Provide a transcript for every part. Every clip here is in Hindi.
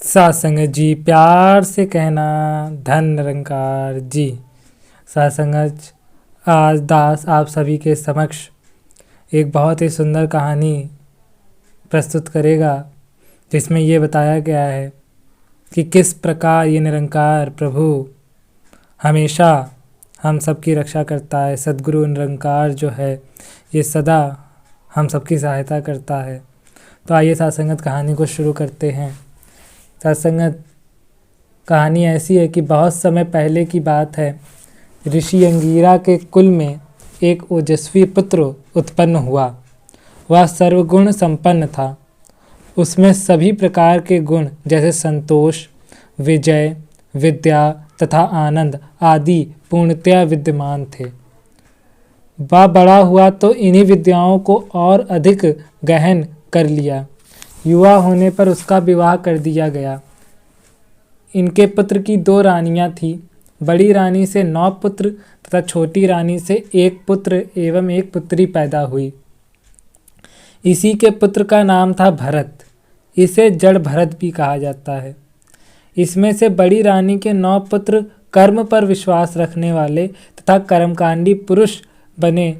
सासंगत जी प्यार से कहना धन निरंकार जी। सासंगत आज दास आप सभी के समक्ष एक बहुत ही सुंदर कहानी प्रस्तुत करेगा, जिसमें ये बताया गया है कि किस प्रकार ये निरंकार प्रभु हमेशा हम सबकी रक्षा करता है। सद्गुरु निरंकार जो है ये सदा हम सबकी सहायता करता है। तो आइए सासंगत कहानी को शुरू करते हैं। सासंगत कहानी ऐसी है कि बहुत समय पहले की बात है। ऋषि अंगीरा के कुल में एक ओजस्वी पुत्र उत्पन्न हुआ। वह सर्वगुण संपन्न था। उसमें सभी प्रकार के गुण जैसे संतोष, विजय, विद्या तथा आनंद आदि पूर्णतया विद्यमान थे। वह बड़ा हुआ तो इन्हीं विद्याओं को और अधिक गहन कर लिया। युवा होने पर उसका विवाह कर दिया गया। इनके पुत्र की 2 रानियां थीं। बड़ी रानी से 9 पुत्र तथा छोटी रानी से 1 पुत्र एवं 1 पुत्री पैदा हुई। इसी के पुत्र का नाम था भरत। इसे जड़ भरत भी कहा जाता है। इसमें से बड़ी रानी के 9 पुत्र कर्म पर विश्वास रखने वाले तथा कर्मकांडी पुरुष बने,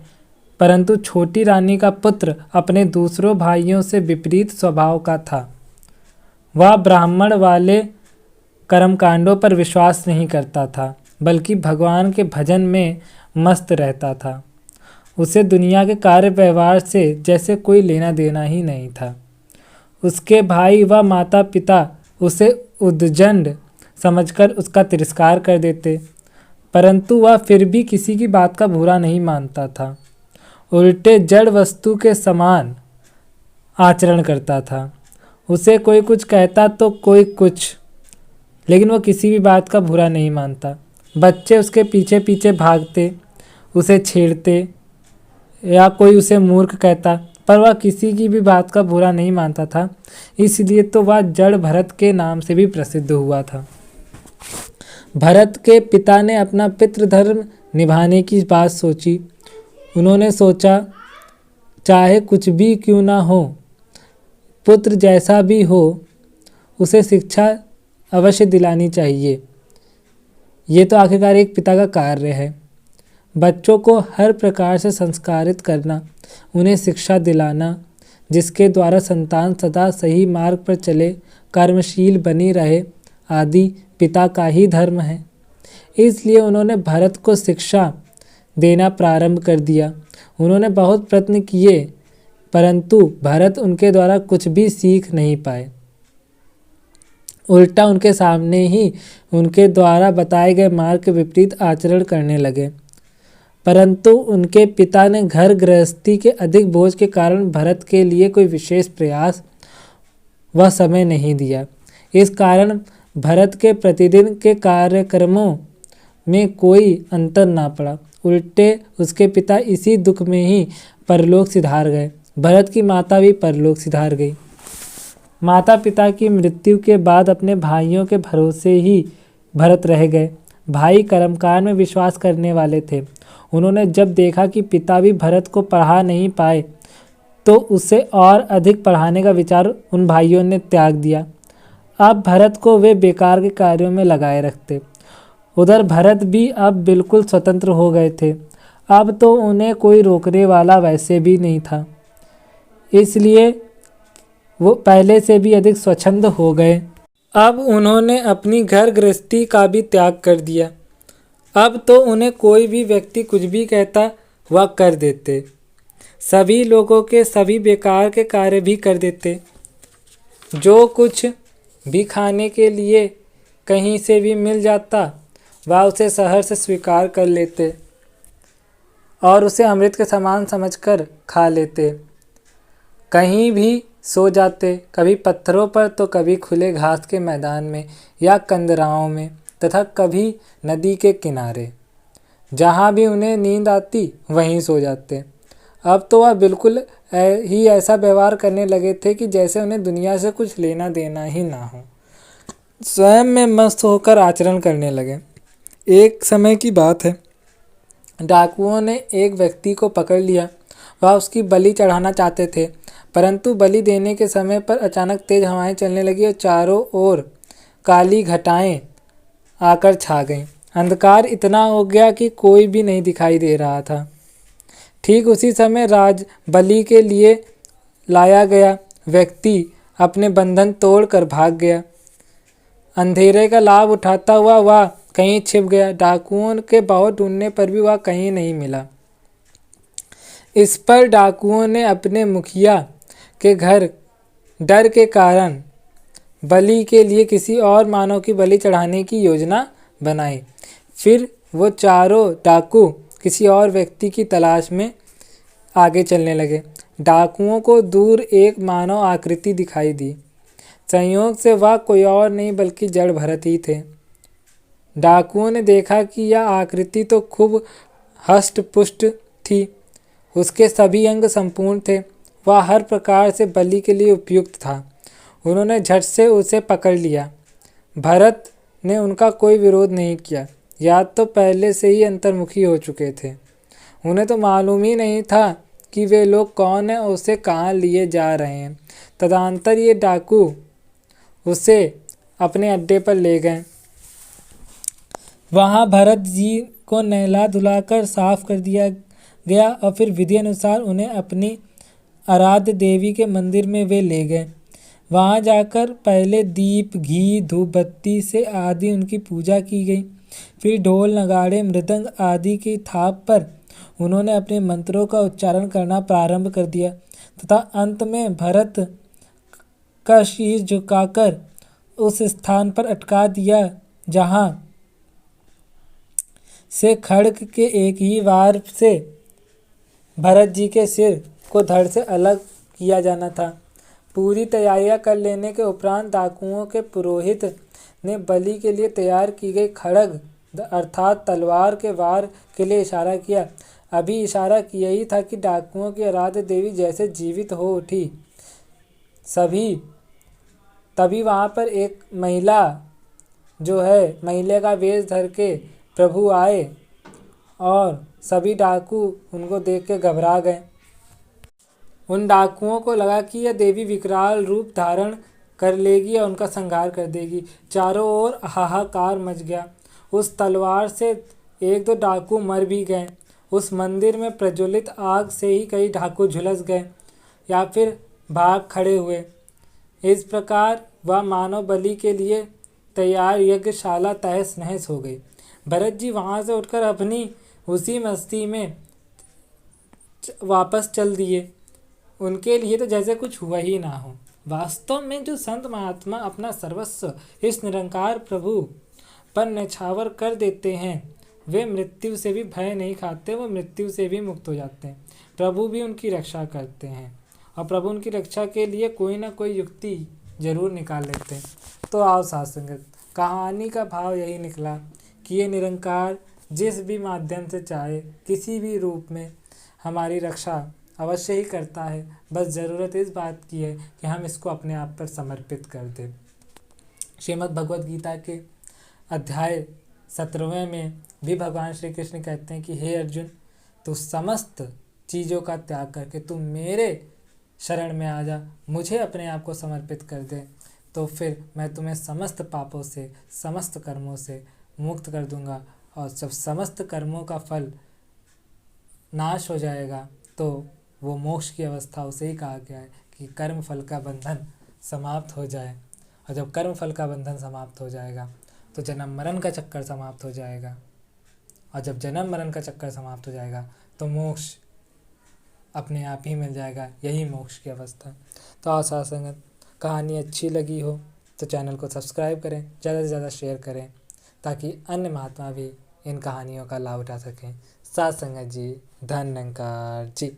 परंतु छोटी रानी का पुत्र अपने दूसरों भाइयों से विपरीत स्वभाव का था। वह ब्राह्मण वाले कर्मकांडों पर विश्वास नहीं करता था, बल्कि भगवान के भजन में मस्त रहता था। उसे दुनिया के कार्य व्यवहार से जैसे कोई लेना देना ही नहीं था। उसके भाई व माता पिता उसे उद्दंड समझकर उसका तिरस्कार कर देते, परंतु वह फिर भी किसी की बात का बुरा नहीं मानता था। उल्टे जड़ वस्तु के समान आचरण करता था। उसे कोई कुछ कहता तो कोई कुछ, लेकिन वह किसी भी बात का बुरा नहीं मानता। बच्चे उसके पीछे पीछे भागते, उसे छेड़ते या कोई उसे मूर्ख कहता, पर वह किसी की भी बात का बुरा नहीं मानता था। इसलिए तो वह जड़ भरत के नाम से भी प्रसिद्ध हुआ था। भरत के पिता ने अपना पितृधर्म निभाने की बात सोची। उन्होंने सोचा, चाहे कुछ भी क्यों ना हो, पुत्र जैसा भी हो, उसे शिक्षा अवश्य दिलानी चाहिए। ये तो आखिरकार एक पिता का कार्य है। बच्चों को हर प्रकार से संस्कारित करना, उन्हें शिक्षा दिलाना, जिसके द्वारा संतान सदा सही मार्ग पर चले, कर्मशील बनी रहे, आदि पिता का ही धर्म है। इसलिए उन्होंने भरत को शिक्षा देना प्रारंभ कर दिया। उन्होंने बहुत प्रयत्न किए, परंतु भरत उनके द्वारा कुछ भी सीख नहीं पाए। उल्टा उनके सामने ही उनके द्वारा बताए गए मार्ग के विपरीत आचरण करने लगे। परंतु उनके पिता ने घर गृहस्थी के अधिक बोझ के कारण भरत के लिए कोई विशेष प्रयास व समय नहीं दिया। इस कारण भरत के प्रतिदिन के कार्यक्रमों में कोई अंतर ना पड़ा। उल्टे उसके पिता इसी दुख में ही परलोक सिधार गए। भरत की माता भी परलोक सिधार गई। माता पिता की मृत्यु के बाद अपने भाइयों के भरोसे ही भरत रह गए। भाई कर्मकांड में विश्वास करने वाले थे। उन्होंने जब देखा कि पिता भी भरत को पढ़ा नहीं पाए, तो उसे और अधिक पढ़ाने का विचार उन भाइयों ने त्याग दिया। अब भरत को वे बेकार के कार्यों में लगाए रखते। उधर भरत भी अब बिल्कुल स्वतंत्र हो गए थे। अब तो उन्हें कोई रोकने वाला वैसे भी नहीं था। इसलिए वो पहले से भी अधिक स्वच्छंद हो गए। अब उन्होंने अपनी घर गृहस्थी का भी त्याग कर दिया। अब तो उन्हें कोई भी व्यक्ति कुछ भी कहता वह कर देते। सभी लोगों के सभी बेकार के कार्य भी कर देते। जो कुछ भी खाने के लिए कहीं से भी मिल जाता, वह उसे सहर्ष से स्वीकार कर लेते और उसे अमृत के समान समझकर खा लेते। कहीं भी सो जाते, कभी पत्थरों पर तो कभी खुले घास के मैदान में या कंदराओं में, तथा कभी नदी के किनारे। जहाँ भी उन्हें नींद आती वहीं सो जाते। अब तो वह बिल्कुल ही ऐसा व्यवहार करने लगे थे कि जैसे उन्हें दुनिया से कुछ लेना देना ही ना हो। स्वयं में मस्त होकर आचरण करने लगे। एक समय की बात है, डाकुओं ने एक व्यक्ति को पकड़ लिया। वह उसकी बलि चढ़ाना चाहते थे, परंतु बलि देने के समय पर अचानक तेज हवाएं चलने लगी और चारों ओर काली घटाएं आकर छा गईं। अंधकार इतना हो गया कि कोई भी नहीं दिखाई दे रहा था। ठीक उसी समय राज बलि के लिए लाया गया व्यक्ति अपने बंधन तोड़कर भाग गया। अंधेरे का लाभ उठाता हुआ वह कहीं छिप गया। डाकुओं के बहुत ढूंढने पर भी वह कहीं नहीं मिला। इस पर डाकुओं ने अपने मुखिया के घर डर के कारण बलि के लिए किसी और मानव की बलि चढ़ाने की योजना बनाई। फिर वो चारों डाकू किसी और व्यक्ति की तलाश में आगे चलने लगे। डाकुओं को दूर एक मानव आकृति दिखाई दी। संयोग से वह कोई और नहीं बल्कि जड़ भरत ही थे। डाकुओं ने देखा कि यह आकृति तो खूब हष्ट पुष्ट थी। उसके सभी अंग संपूर्ण थे। वह हर प्रकार से बलि के लिए उपयुक्त था। उन्होंने झट से उसे पकड़ लिया। भरत ने उनका कोई विरोध नहीं किया। या तो पहले से ही अंतर्मुखी हो चुके थे। उन्हें तो मालूम ही नहीं था कि वे लोग कौन हैं और उसे कहाँ लिए जा रहे हैं। तदंतर ये डाकू उसे अपने अड्डे पर ले गए। वहाँ भरत जी को नहला धुलाकर साफ कर दिया गया और फिर विधि अनुसार उन्हें अपनी आराध्य देवी के मंदिर में वे ले गए। वहाँ जाकर पहले दीप घी धूप बत्ती से आदि उनकी पूजा की गई। फिर ढोल नगाड़े मृदंग आदि की थाप पर उन्होंने अपने मंत्रों का उच्चारण करना प्रारंभ कर दिया तथा अंत में भरत का शीश झुकाकर उस स्थान पर अटका दिया जहाँ से खड्ग के एक ही वार से भरत जी के सिर को धड़ से अलग किया जाना था। पूरी तैयारियां कर लेने के उपरांत डाकुओं के पुरोहित ने बलि के लिए तैयार की गई खड्ग अर्थात तलवार के वार के लिए इशारा किया। अभी इशारा किया ही था कि डाकुओं की आराध्य देवी जैसे जीवित हो उठी। तभी वहाँ पर एक महिला महिला का वेश धर के प्रभु आए और सभी डाकू उनको देख के घबरा गए। उन डाकुओं को लगा कि यह देवी विकराल रूप धारण कर लेगी और उनका संहार कर देगी। चारों ओर हाहाकार मच गया। उस तलवार से एक दो डाकू मर भी गए। उस मंदिर में प्रज्वलित आग से ही कई डाकू झुलस गए या फिर भाग खड़े हुए। इस प्रकार वह मानव बलि के लिए तैयार यज्ञशाला तहस नहस हो गई। भरत जी वहाँ से उठकर अपनी उसी मस्ती में वापस चल दिए। उनके लिए तो जैसे कुछ हुआ ही ना हो। वास्तव में जो संत महात्मा अपना सर्वस्व इस निरंकार प्रभु पर न्यौछावर कर देते हैं वे मृत्यु से भी भय नहीं खाते। वो मृत्यु से भी मुक्त हो जाते हैं। प्रभु भी उनकी रक्षा करते हैं और प्रभु उनकी रक्षा के लिए कोई ना कोई युक्ति जरूर निकाल लेते हैं। तो आओ साथ संगत, कहानी का भाव यही निकला कि ये निरंकार जिस भी माध्यम से चाहे किसी भी रूप में हमारी रक्षा अवश्य ही करता है। बस ज़रूरत इस बात की है कि हम इसको अपने आप पर समर्पित कर दें। श्रीमद् भगवद गीता के अध्याय 17वें में भी भगवान श्री कृष्ण कहते हैं कि हे अर्जुन, तू समस्त चीज़ों का त्याग करके तू मेरे शरण में आ जा, मुझे अपने आप को समर्पित कर दे, तो फिर मैं तुम्हें समस्त पापों से समस्त कर्मों से मुक्त कर दूंगा। और जब समस्त कर्मों का फल नाश हो जाएगा तो वो मोक्ष की अवस्था उसे ही कहा गया है कि कर्म फल का बंधन समाप्त हो जाए। और जब कर्म फल का बंधन समाप्त हो जाएगा तो जन्म मरण का चक्कर समाप्त हो जाएगा। और जब जन्म मरण का चक्कर समाप्त हो जाएगा तो मोक्ष अपने आप ही मिल जाएगा। यही मोक्ष की अवस्था। तो आशा संगत, कहानी अच्छी लगी हो तो चैनल को सब्सक्राइब करें, ज़्यादा से ज़्यादा शेयर करें ताकि अन्य महात्मा भी इन कहानियों का लाभ उठा सकें। साथ संगत जी, धन निरंकार जी।